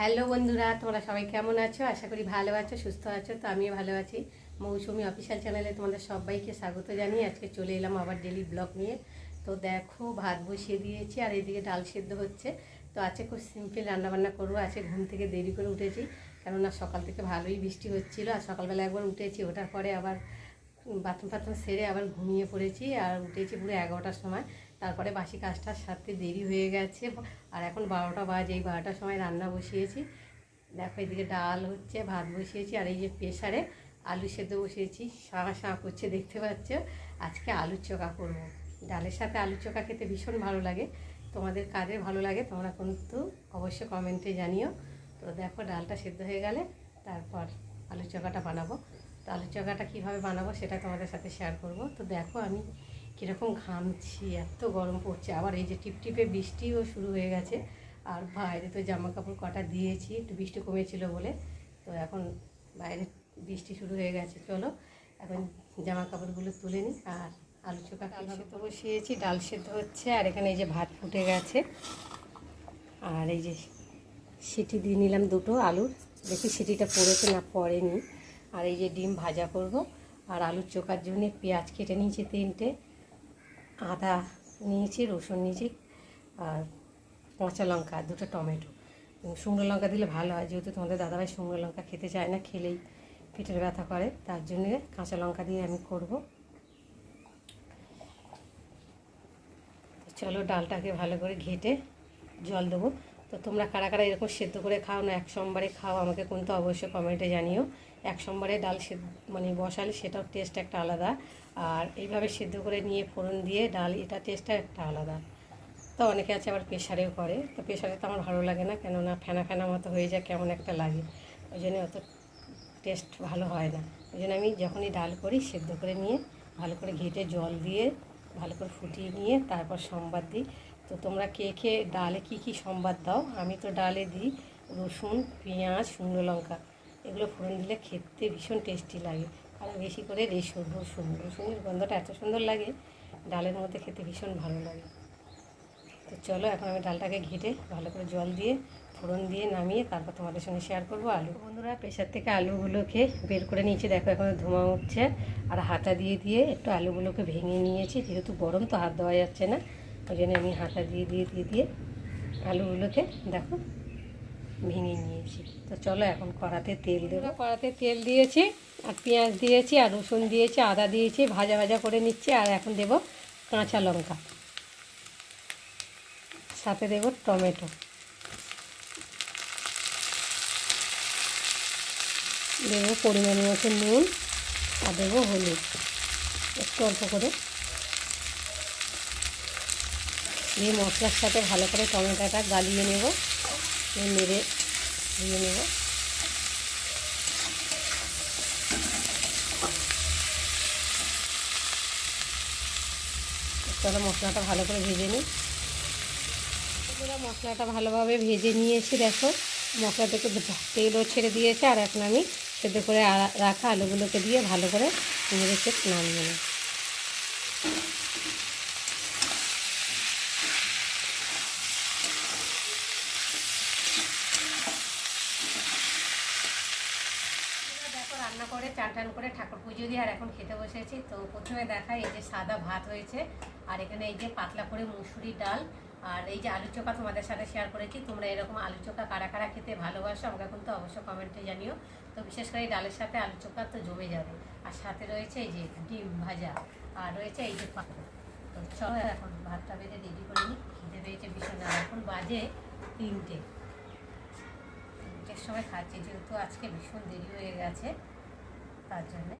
Hello বন্ধুরা, তোমরা সবাই কেমন আছো? আশা করি ভালো আছো, সুস্থ আছো। তো আমিও ভালো আছি। মৌসুমি অফিসিয়াল চ্যানেলে তোমাদের সবাইকে স্বাগত জানিয়ে আজকে চলে এলাম আবার ডেলি ব্লগ নিয়ে। তো দেখো, ভাত বসিয়ে দিয়েছি আর এইদিকে ডাল সেদ্ধ হচ্ছে। তো আজকে খুব সিম্পল রান্নাবান্না করবো। আজকে ঘুম থেকে দেরি করে উঠেছি, কেননা সকাল থেকে ভালোই বৃষ্টি হচ্ছিলো। আর সকালবেলা একবার উঠেছি, ওঠার পরে আবার বাথরুম সেরে আবার ঘুমিয়ে পড়েছি। আর উঠেছি পুরো 11টার সময়। তারপরে বাসি কাজটার সাথে দেরি হয়ে গেছে। আর এখন 12টা বাজে। এই 12টার সময় রান্না বসিয়েছি। দেখো, এদিকে ডাল হচ্ছে, ভাত বসিয়েছি, আর এই যে প্রেসারে আলু সেদ্ধ বসিয়েছি। শাঁ শাঁ করছে, দেখতে পাচ্ছ। আজকে আলুর চোখা করবো। ডালের সাথে আলুর চোখা খেতে ভীষণ ভালো লাগে। তোমাদের কাদের ভালো লাগে তোমরা কিন্তু অবশ্যই কমেন্টে জানিও। তো দেখো, ডালটা সেদ্ধ হয়ে গেলে তারপর আলুর চোখাটা বানাবো। তো আলুর চোখাটা কীভাবে বানাবো সেটা তোমাদের সাথে শেয়ার করব। তো দেখো আমি কীরকম ঘামছি, এত গরম পড়ছে। আবার এই যে টিপটিপে বৃষ্টিও শুরু হয়ে গেছে। আর বাইরে তো জামা কাপড় কটা দিয়েছি, একটু বৃষ্টি কমেছিল বলে। তো এখন বাইরে বৃষ্টি শুরু হয়ে গেছে। চলো এখন জামা কাপড়গুলো তুলে নিই। আর আলু চোখা কীভাবে তো বসিয়েছি, ডাল সেদ্ধ হচ্ছে। আর এখানে এই যে ভাত ফুটে গেছে। আর এই যে সিটি দিয়ে নিলাম দুটো আলুর, দেখি সিটিটা পড়েছে না পড়েনি। আর এই যে ডিম ভাজা করব। আর আলুর চোখার জন্য পেঁয়াজ কেটে নিয়েছি 3টে, আদা নিয়েছি, রসুন নিয়েছি, আর কাঁচা লঙ্কা, 2টো টমেটো। শুকনো লঙ্কা দিলে ভালো হয়, যেহেতু তোমাদের দাদাভাই শুকনো লঙ্কা খেতে চায় না, খেলেই পেটের ব্যথা করে, তার জন্যে কাঁচা লঙ্কা দিয়ে আমি করব। চলো ডালটাকে ভালো করে ঘেটে জল দেবো। তো তোমরা কারা কারা এরকম সেদ্ধ করে খাও না এক সোমবারে খাও, আমাকে কিন্তু অবশ্যই কমেন্টে জানিও। এক সোমবারে ডাল সেদ্ধ মানে বসালে সেটাও টেস্ট একটা আলাদা। আর এইভাবে সেদ্ধ করে নিয়ে ফোড়ন দিয়ে ডাল, এটা টেস্টটা একটা আলাদা। তো অনেকে আছে আবার প্রেশারেও করে। তো প্রেশারে তো আমার ভালো লাগে না, কেননা ফেনা ফেনা মতো হয়ে যায়, কেমন একটা লাগে। ওই জন্য অত টেস্ট ভালো হয় না। ওই জন্য আমি যখনই ডাল করি সেদ্ধ করে নিয়ে ভালো করে ঘেটে জল দিয়ে ভালো করে ফুটিয়ে নিয়ে তারপর সম্বাদ দিই। তো তোমরা কে কে ডালে কি কি সম্বাদ দাও? আমি তো ডালে দিই রসুন, পেঁয়াজ, শুকনো লঙ্কা, এগুলো ফোড়ন দিলে খেতে ভীষণ টেস্টি লাগে। আর বেশি করে রসুনের গন্ধটা এত সুন্দর লাগে, ডালের মধ্যে খেতে ভীষণ ভালো লাগে। তো চলো এখন আমি ডালটাকে ঘেটে ভালো করে জল দিয়ে ফোড়ন দিয়ে নামিয়ে তারপর তোমাদের সঙ্গে শেয়ার করবো আলু। বন্ধুরা, প্রেশার থেকে আলুগুলোকে বের করে নিয়েছি। দেখো এখন ধোঁয়া উঠছে। আর হাতা দিয়ে দিয়ে একটু আলুগুলোকে ভেঙে নিয়েছি, যেহেতু গরম তো হাত দেওয়া যাচ্ছে না, ওই জন্য আমি হাতা দিয়ে দিয়ে দিয়ে দিয়ে আলুগুলোকে দেখো ভেঙে নিয়েছি। তো চলো এখন কড়াতে তেল দেবো। কড়াতে তেল দিয়েছি, আর পেঁয়াজ দিয়েছি, আর রসুন দিয়েছি, আদা দিয়েছি, ভাজা ভাজা করে নিচ্ছি। আর এখন দেবো কাঁচা লঙ্কা, সাথে দেবো টমেটো, দেবো পরিমাণ মতো নুন, আর দেবো হলুদ একটু অল্প করে। এই মশলার সাথে ভালো করে টমেটোটা গালিয়ে নেব, নেড়ে দিয়ে নেব। চলো মশলাটা ভালো করে ভেজে নিই। মশলাটা ভালোভাবে ভেজে নিয়েছি। দেখো মশলা থেকে তেলও ছেড়ে দিয়েছে। আর এখন আমি সেদ্ধ করে রাখা আলুগুলোকে দিয়ে ভালো করে নেড়ে নামিয়ে নিই। দেখো রান্না করে চান টান করে ঠাকুর পুজো দিয়ে আর এখন খেতে বসেছি। তো প্রথমে দেখাই, এই যে সাদা ভাত হয়েছে, আর এখানে এই যে পাতলা করে মুসুরি ডাল, আর এই যে আলু চোখা তোমাদের সাথে শেয়ার করেছি। তোমরা এরকম আলু চোখা কারা কারা খেতে ভালোবাসো আমাকে কিন্তু অবশ্যই কমেন্টে জানিও। তো বিশেষ করে এই ডালের সাথে আলু চোখা তো জমে যাবে। আর সাথে রয়েছে এই যে ডিম ভাজা, আর রয়েছে এই যে পাঁপড়। তো চলো এখন ভাতটা বেজে রেডি করে নিই। খেতে পেয়েছে ভীষণ। এখন বাজে 3টে সময় খাচ্ছি, যেহেতু আজকে ভীষণ দেরি হয়ে গেছে, তার জন্য।